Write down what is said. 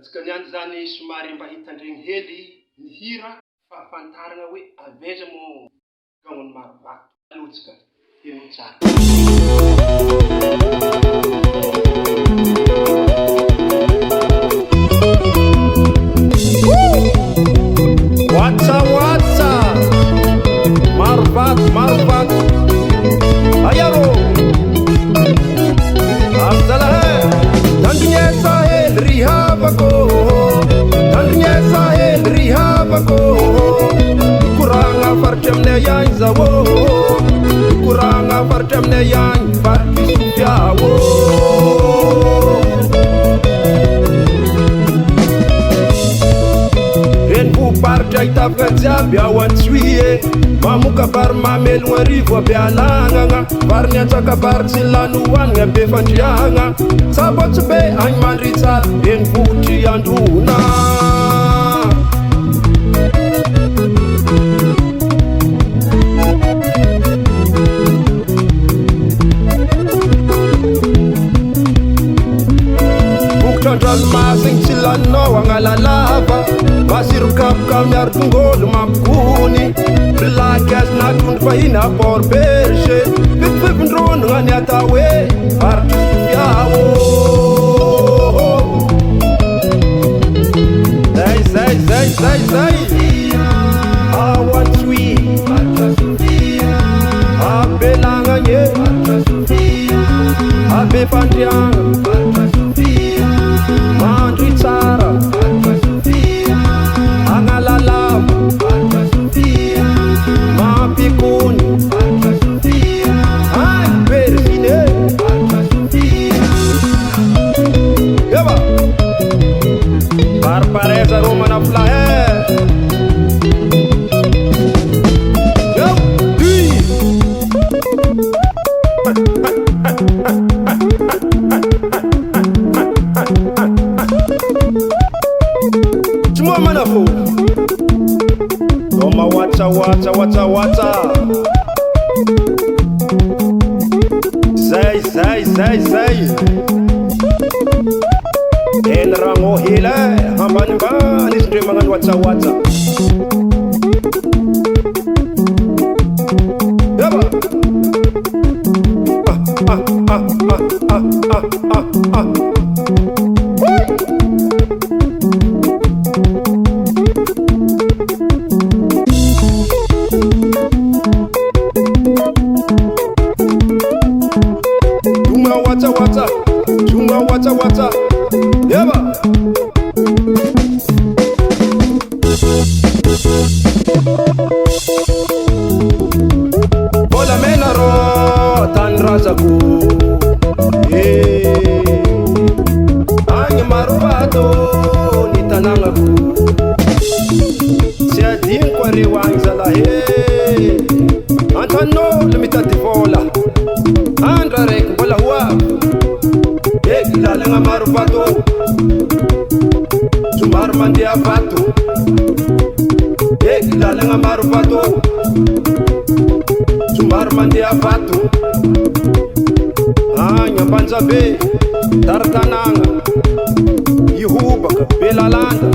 Atsika niany zany somary mba hitandregny hely ny hira fa fantarana hoe aveza mo gagnony maro vato. Alotsika, hino tsara. Watsa, maro vato. Ayaro, Abdallah, tandrignesa hely rihavako, kuranga faritry aminay agny zao, kuranga faritry aminay agny faritry sofiao. Paritra hitavaka jiaby ao Antsoie, mamoka vary mamelogna arivo abe alagnagna, vary ny antsakavary tsy lany hoanigna be fandriagna, sabotsy be agny mandry tsara enivohotry androna. Ranomasigny tsy laninao agnalalava, masirokapoka miaro tongolo mampikony, blaky azy natrondro fahiny à port berger, fifivindronogna ny atao hoe faritry sofiao. Zay ao Antsoie, Abelagnagny abe fandriagna, mandry tsara agnalalava mampikony ay persine eva parpareza ro manaflahe manafo doma watsa zay eny ragno hela ambanimbany izy ndre magnano watsa eba watsa yeba bola mena ro tanrazako agny maro vato ny tanagnako tsy adigniko areo agny zalahe antan'olo mitady vola andra raiky mbola hoavy lalagna maro vato somary mandeha vato lalagna maro vato somary mandeha vato agny Ambanjabe Taratanagna Ihobaka Belalanda